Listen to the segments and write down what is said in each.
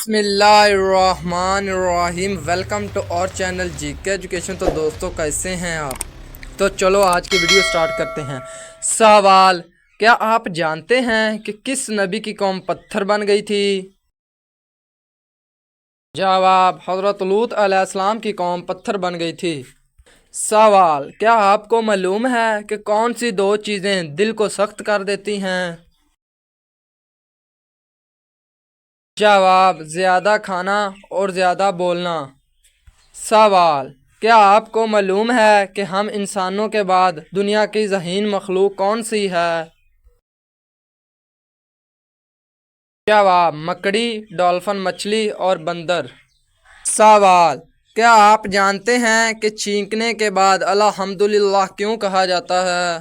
بسم اللہ الرحمن الرحیم۔ ویلکم ٹو اور چینل جی کے ایجوکیشن۔ تو دوستوں کیسے ہیں آپ؟ تو چلو آج کی ویڈیو سٹارٹ کرتے ہیں۔ سوال: کیا آپ جانتے ہیں کہ کس نبی کی قوم پتھر بن گئی تھی؟ جواب: حضرت لوط علیہ السلام کی قوم پتھر بن گئی تھی۔ سوال: کیا آپ کو معلوم ہے کہ کون سی دو چیزیں دل کو سخت کر دیتی ہیں؟ جواب: زیادہ کھانا اور زیادہ بولنا۔ سوال: کیا آپ کو معلوم ہے کہ ہم انسانوں کے بعد دنیا کی ذہین مخلوق کون سی ہے؟ جواب: مکڑی، ڈولفن مچھلی اور بندر۔ سوال: کیا آپ جانتے ہیں کہ چھینکنے کے بعد الحمدللہ کیوں کہا جاتا ہے؟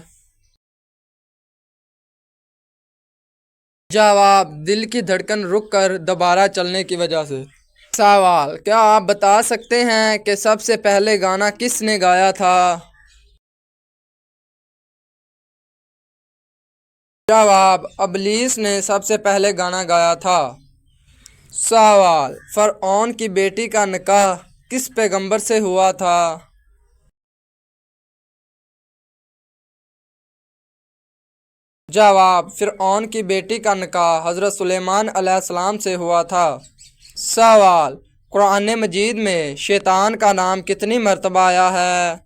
جواب: دل کی دھڑکن رک کر دوبارہ چلنے کی وجہ سے۔ سوال: کیا آپ بتا سکتے ہیں کہ سب سے پہلے گانا کس نے گایا تھا؟ جواب: ابلیس نے سب سے پہلے گانا گایا تھا۔ سوال: فرعون کی بیٹی کا نکاح کس پیغمبر سے ہوا تھا؟ جواب: فرعون کی بیٹی کا نکاح حضرت سلیمان علیہ السلام سے ہوا تھا۔ سوال: قرآن مجید میں شیطان کا نام کتنی مرتبہ آیا ہے؟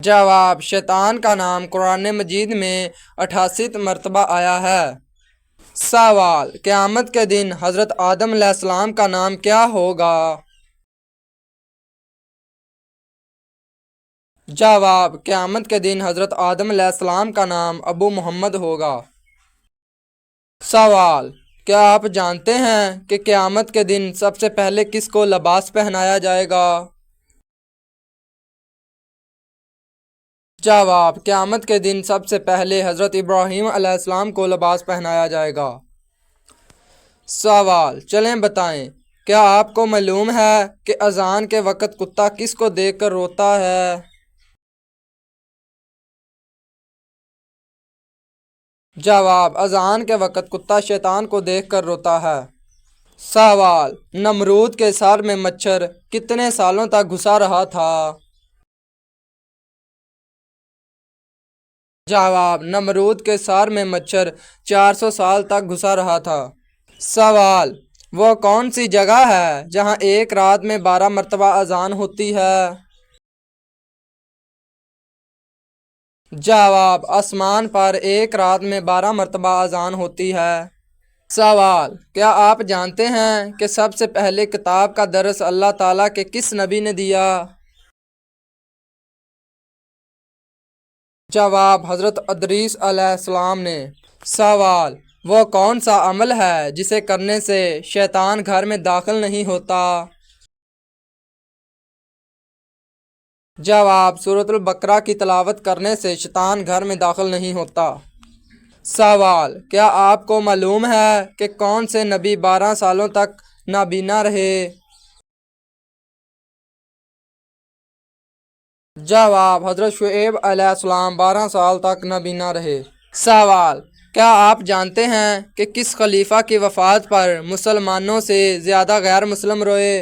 جواب: شیطان کا نام قرآن مجید میں 88 مرتبہ آیا ہے۔ سوال: قیامت کے دن حضرت آدم علیہ السلام کا نام کیا ہوگا؟ جواب: قیامت کے دن حضرت آدم علیہ السلام کا نام ابو محمد ہوگا۔ سوال: کیا آپ جانتے ہیں کہ قیامت کے دن سب سے پہلے کس کو لباس پہنایا جائے گا؟ جواب: قیامت کے دن سب سے پہلے حضرت ابراہیم علیہ السلام کو لباس پہنایا جائے گا۔ سوال: چلیں بتائیں، کیا آپ کو معلوم ہے کہ اذان کے وقت کتا کس کو دیکھ کر روتا ہے؟ جواب: اذان کے وقت کتا شیطان کو دیکھ کر روتا ہے۔ سوال: نمرود کے سر میں مچھر کتنے سالوں تک گھسا رہا تھا؟ جواب: نمرود کے سر میں مچھر 400 سال تک گھسا رہا تھا۔ سوال: وہ کون سی جگہ ہے جہاں ایک رات میں 12 مرتبہ اذان ہوتی ہے؟ جواب: آسمان پر ایک رات میں 12 مرتبہ اذان ہوتی ہے۔ سوال: کیا آپ جانتے ہیں کہ سب سے پہلے کتاب کا درس اللہ تعالیٰ کے کس نبی نے دیا؟ جواب: حضرت ادریس علیہ السلام نے۔ سوال: وہ کون سا عمل ہے جسے کرنے سے شیطان گھر میں داخل نہیں ہوتا؟ جواب: سورۃ البقرہ کی تلاوت کرنے سے شیطان گھر میں داخل نہیں ہوتا۔ سوال: کیا آپ کو معلوم ہے کہ کون سے نبی 12 سالوں تک نابینا رہے؟ جواب: حضرت شعیب علیہ السلام 12 سال تک نابینا رہے۔ سوال: کیا آپ جانتے ہیں کہ کس خلیفہ کی وفات پر مسلمانوں سے زیادہ غیر مسلم روئے؟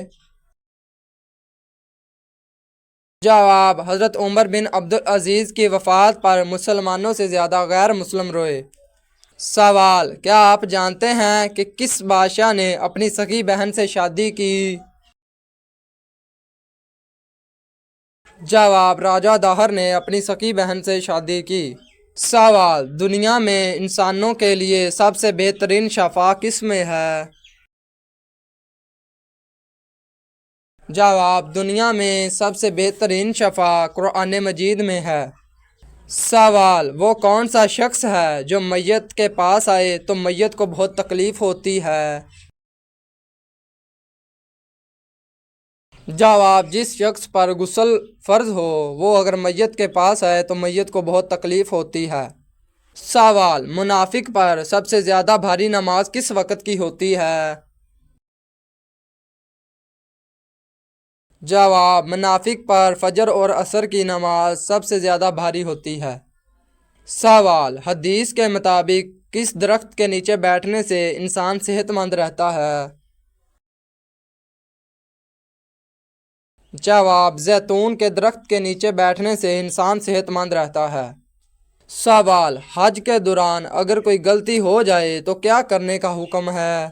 جواب: حضرت عمر بن عبدالعزیز کی وفات پر مسلمانوں سے زیادہ غیر مسلم روئے۔ سوال: کیا آپ جانتے ہیں کہ کس بادشاہ نے اپنی سگی بہن سے شادی کی؟ جواب: راجہ داہر نے اپنی سگی بہن سے شادی کی۔ سوال: دنیا میں انسانوں کے لیے سب سے بہترین شفا کس میں ہے؟ جواب: دنیا میں سب سے بہترین شفا قرآن مجید میں ہے۔ سوال: وہ کون سا شخص ہے جو میت کے پاس آئے تو میت کو بہت تکلیف ہوتی ہے؟ جواب: جس شخص پر غسل فرض ہو وہ اگر میت کے پاس آئے تو میت کو بہت تکلیف ہوتی ہے۔ سوال: منافق پر سب سے زیادہ بھاری نماز کس وقت کی ہوتی ہے؟ جواب: منافق پر فجر اور عصر کی نماز سب سے زیادہ بھاری ہوتی ہے۔ سوال: حدیث کے مطابق کس درخت کے نیچے بیٹھنے سے انسان صحت مند رہتا ہے؟ جواب، زیتون کے درخت کے نیچے بیٹھنے سے انسان صحت مند رہتا ہے۔ سوال، حج کے دوران اگر کوئی غلطی ہو جائے تو کیا کرنے کا حکم ہے؟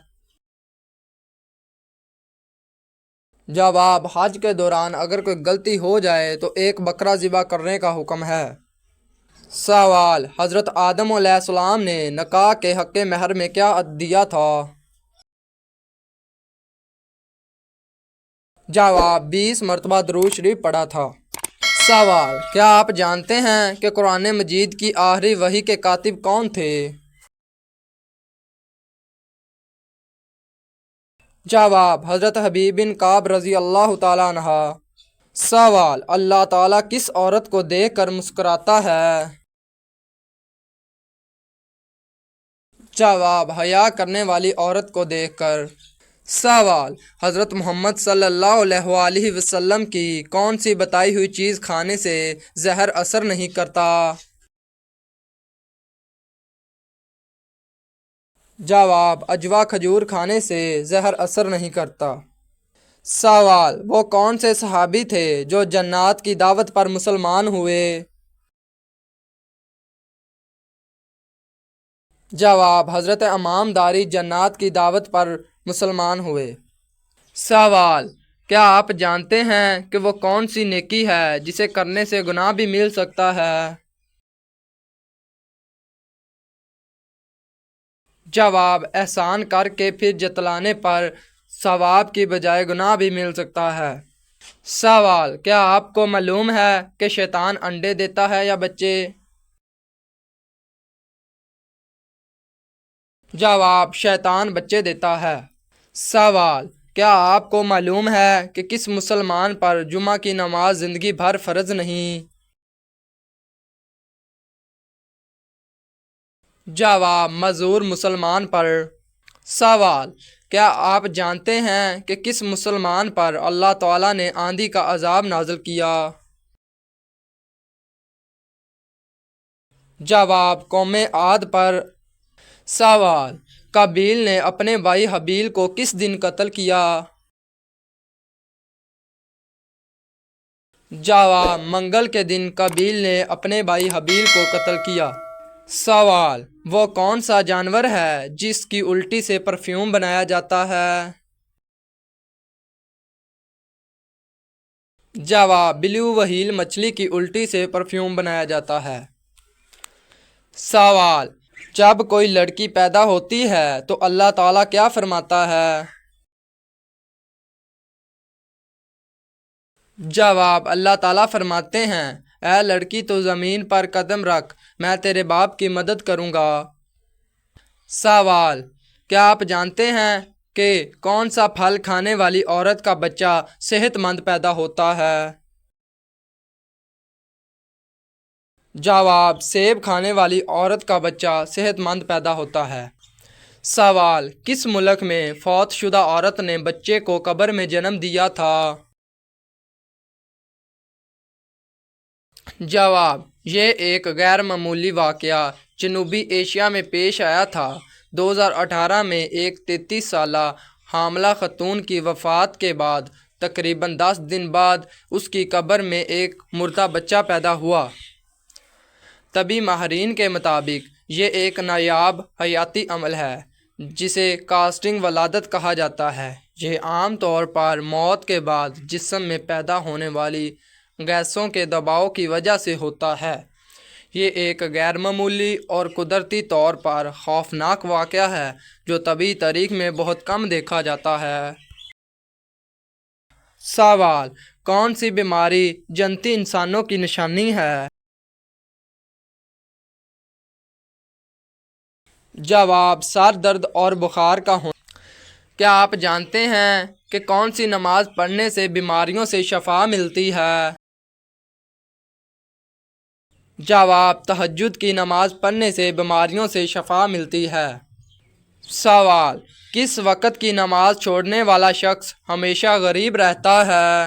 جواب، حج کے دوران اگر کوئی غلطی ہو جائے تو ایک بکرا ذبح کرنے کا حکم ہے۔ سوال، حضرت آدم علیہ السلام نے نکاح کے حق مہر میں کیا دیا تھا؟ جواب، 20 مرتبہ درود شریف پڑھا تھا۔ سوال، کیا آپ جانتے ہیں کہ قرآن مجید کی آخری وحی کے کاتب کون تھے؟ جواب، حضرت حبیب بن کعب رضی اللہ تعالیٰ عنہ۔ سوال، اللہ تعالیٰ کس عورت کو دیکھ کر مسکراتا ہے؟ جواب، حیا کرنے والی عورت کو دیکھ کر۔ سوال، حضرت محمد صلی اللہ علیہ وآلہ وسلم کی کون سی بتائی ہوئی چیز کھانے سے زہر اثر نہیں کرتا؟ جواب، اجوا کھجور کھانے سے زہر اثر نہیں کرتا۔ سوال، وہ کون سے صحابی تھے جو جنات کی دعوت پر مسلمان ہوئے؟ جواب، حضرت امام داری جنات کی دعوت پر مسلمان ہوئے۔ سوال، کیا آپ جانتے ہیں کہ وہ کون سی نیکی ہے جسے کرنے سے گناہ بھی مل سکتا ہے؟ جواب، احسان کر کے پھر جتلانے پر ثواب کی بجائے گناہ بھی مل سکتا ہے۔ سوال، کیا آپ کو معلوم ہے کہ شیطان انڈے دیتا ہے یا بچے؟ جواب، شیطان بچے دیتا ہے۔ سوال، کیا آپ کو معلوم ہے کہ کس مسلمان پر جمعہ کی نماز زندگی بھر فرض نہیں؟ جواب، معذور مسلمان پر۔ سوال، کیا آپ جانتے ہیں کہ کس مسلمان پر اللہ تعالیٰ نے آندھی کا عذاب نازل کیا؟ جواب، قوم عاد پر۔ سوال، قابیل نے اپنے بھائی حابیل کو کس دن قتل کیا؟ جواب، منگل کے دن قابیل نے اپنے بھائی حابیل کو قتل کیا۔ سوال، وہ کون سا جانور ہے جس کی الٹی سے پرفیوم بنایا جاتا ہے؟ جواب، بلیو وہیل مچھلی کی الٹی سے پرفیوم بنایا جاتا ہے۔ سوال، جب کوئی لڑکی پیدا ہوتی ہے تو اللہ تعالیٰ کیا فرماتا ہے؟ جواب، اللہ تعالیٰ فرماتے ہیں، اے لڑکی تو زمین پر قدم رکھ، میں تیرے باپ کی مدد کروں گا۔ سوال، کیا آپ جانتے ہیں کہ کون سا پھل کھانے والی عورت کا بچہ صحت مند پیدا ہوتا ہے؟ جواب، سیب کھانے والی عورت کا بچہ صحت مند پیدا ہوتا ہے۔ سوال، کس ملک میں فوت شدہ عورت نے بچے کو قبر میں جنم دیا تھا؟ جواب، یہ ایک غیر معمولی واقعہ جنوبی ایشیا میں پیش آیا تھا۔ 2018 میں ایک 33 سالہ حاملہ خاتون کی وفات کے بعد تقریباً 10 دن بعد اس کی قبر میں ایک مردہ بچہ پیدا ہوا۔ طبی ماہرین کے مطابق یہ ایک نایاب حیاتی عمل ہے جسے کاسٹنگ ولادت کہا جاتا ہے۔ یہ عام طور پر موت کے بعد جسم میں پیدا ہونے والی گیسوں کے دباؤ کی وجہ سے ہوتا ہے۔ یہ ایک غیر معمولی اور قدرتی طور پر خوفناک واقعہ ہے جو طبی تاریخ میں بہت کم دیکھا جاتا ہے۔ سوال، کون سی بیماری جنتی انسانوں کی نشانی ہے؟ جواب، سر درد اور بخار کا ہونا۔ کیا آپ جانتے ہیں کہ کون سی نماز پڑھنے سے بیماریوں سے شفا ملتی ہے؟ جواب، تہجد کی نماز پڑھنے سے بیماریوں سے شفا ملتی ہے۔ سوال، کس وقت کی نماز چھوڑنے والا شخص ہمیشہ غریب رہتا ہے؟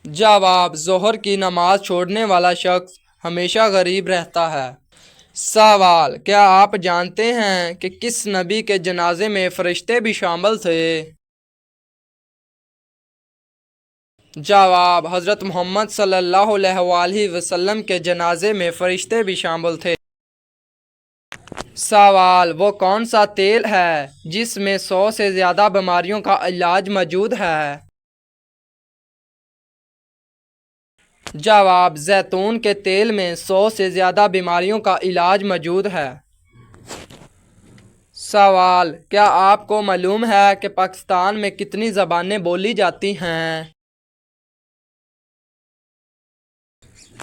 جواب، ظہر کی نماز چھوڑنے والا شخص ہمیشہ غریب رہتا ہے۔ سوال: کیا آپ جانتے ہیں کہ کس نبی کے جنازے میں فرشتے بھی شامل تھے؟ جواب: حضرت محمد صلی اللہ علیہ وآلہ وسلم کے جنازے میں فرشتے بھی شامل تھے۔ سوال: وہ کون سا تیل ہے جس میں 100 سے زیادہ بیماریوں کا علاج موجود ہے؟ جواب: زیتون کے تیل میں 100 سے زیادہ بیماریوں کا علاج موجود ہے۔ سوال: کیا آپ کو معلوم ہے کہ پاکستان میں کتنی زبانیں بولی جاتی ہیں؟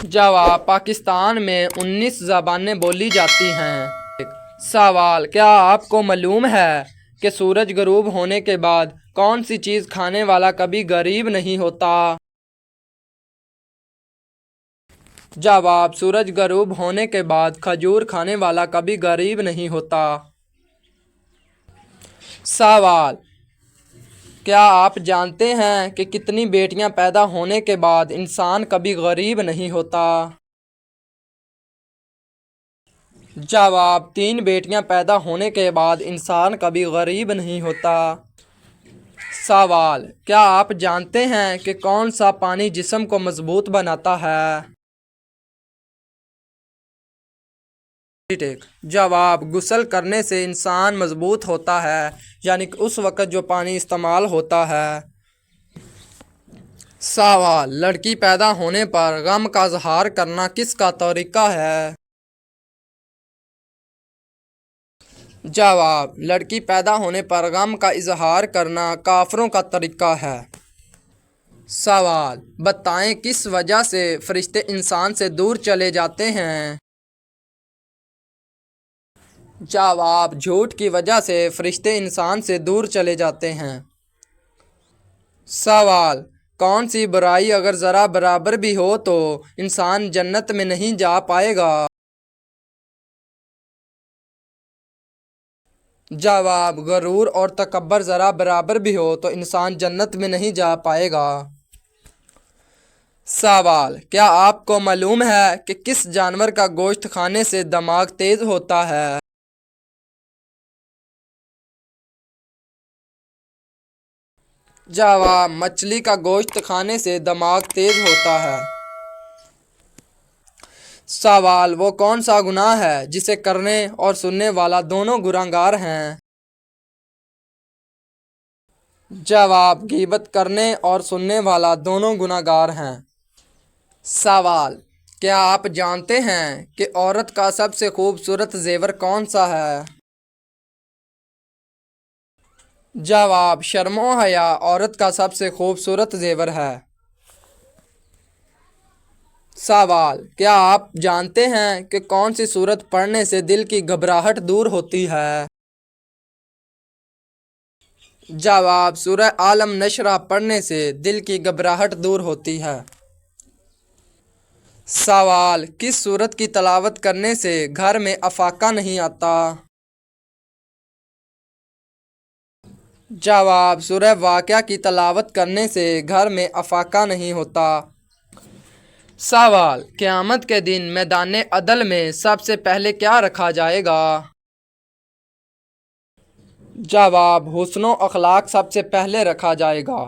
جواب: پاکستان میں 19 زبانیں بولی جاتی ہیں۔ سوال: کیا آپ کو معلوم ہے کہ سورج غروب ہونے کے بعد کون سی چیز کھانے والا کبھی غریب نہیں ہوتا؟ جواب: سورج غروب ہونے کے بعد کھجور کھانے والا کبھی غریب نہیں ہوتا۔ سوال: کیا آپ جانتے ہیں کہ کتنی بیٹیاں پیدا ہونے کے بعد انسان کبھی غریب نہیں ہوتا؟ جواب: 3 بیٹیاں پیدا ہونے کے بعد انسان کبھی غریب نہیں ہوتا۔ سوال: کیا آپ جانتے ہیں کہ کون سا پانی جسم کو مضبوط بناتا ہے؟ جواب: غسل کرنے سے انسان مضبوط ہوتا ہے، یعنی کہ اس وقت جو پانی استعمال ہوتا ہے۔ سوال: لڑکی پیدا ہونے پر غم کا اظہار کرنا کس کا طریقہ ہے؟ جواب: لڑکی پیدا ہونے پر غم کا اظہار کرنا کافروں کا طریقہ ہے۔ سوال: بتائیں کس وجہ سے فرشتے انسان سے دور چلے جاتے ہیں؟ جواب: جھوٹ کی وجہ سے فرشتے انسان سے دور چلے جاتے ہیں۔ سوال: کون سی برائی اگر ذرا برابر بھی ہو تو انسان جنت میں نہیں جا پائے گا؟ جواب: غرور اور تکبر ذرا برابر بھی ہو تو انسان جنت میں نہیں جا پائے گا۔ سوال: کیا آپ کو معلوم ہے کہ کس جانور کا گوشت کھانے سے دماغ تیز ہوتا ہے؟ جواب: مچھلی کا گوشت کھانے سے دماغ تیز ہوتا ہے۔ سوال: وہ کون سا گناہ ہے جسے کرنے اور سننے والا دونوں گنہگار ہیں؟ جواب: غیبت کرنے اور سننے والا دونوں گنہگار ہیں۔ سوال: کیا آپ جانتے ہیں کہ عورت کا سب سے خوبصورت زیور کون سا ہے؟ جواب: شرم و حیا عورت کا سب سے خوبصورت زیور ہے۔ سوال: کیا آپ جانتے ہیں کہ کون سی سورت پڑھنے سے دل کی گھبراہٹ دور ہوتی ہے؟ جواب: سورہ عالم نشرح پڑھنے سے دل کی گھبراہٹ دور ہوتی ہے۔ سوال: کس سورت کی تلاوت کرنے سے گھر میں افاقہ نہیں آتا؟ جواب: سورہ واقعہ کی تلاوت کرنے سے گھر میں افاقہ نہیں ہوتا۔ سوال: قیامت کے دن میدان عدل میں سب سے پہلے کیا رکھا جائے گا؟ جواب: حسن و اخلاق سب سے پہلے رکھا جائے گا۔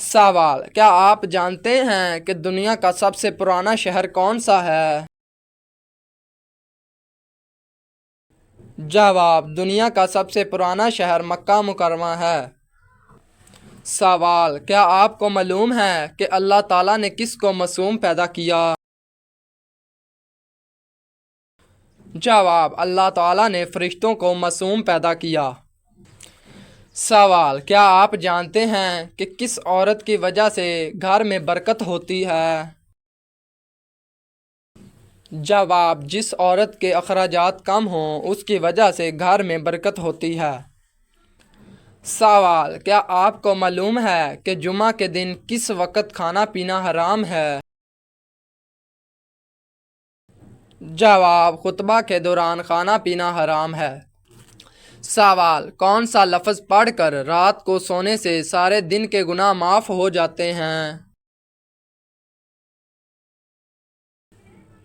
سوال: کیا آپ جانتے ہیں کہ دنیا کا سب سے پرانا شہر کون سا ہے؟ جواب: دنیا کا سب سے پرانا شہر مکہ مکرمہ ہے۔ سوال: کیا آپ کو معلوم ہے کہ اللہ تعالیٰ نے کس کو معصوم پیدا کیا؟ جواب: اللہ تعالیٰ نے فرشتوں کو معصوم پیدا کیا۔ سوال: کیا آپ جانتے ہیں کہ کس عورت کی وجہ سے گھر میں برکت ہوتی ہے؟ جواب: جس عورت کے اخراجات کم ہوں اس کی وجہ سے گھر میں برکت ہوتی ہے۔ سوال: کیا آپ کو معلوم ہے کہ جمعہ کے دن کس وقت کھانا پینا حرام ہے؟ جواب: خطبہ کے دوران کھانا پینا حرام ہے۔ سوال: کون سا لفظ پڑھ کر رات کو سونے سے سارے دن کے گناہ معاف ہو جاتے ہیں؟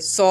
100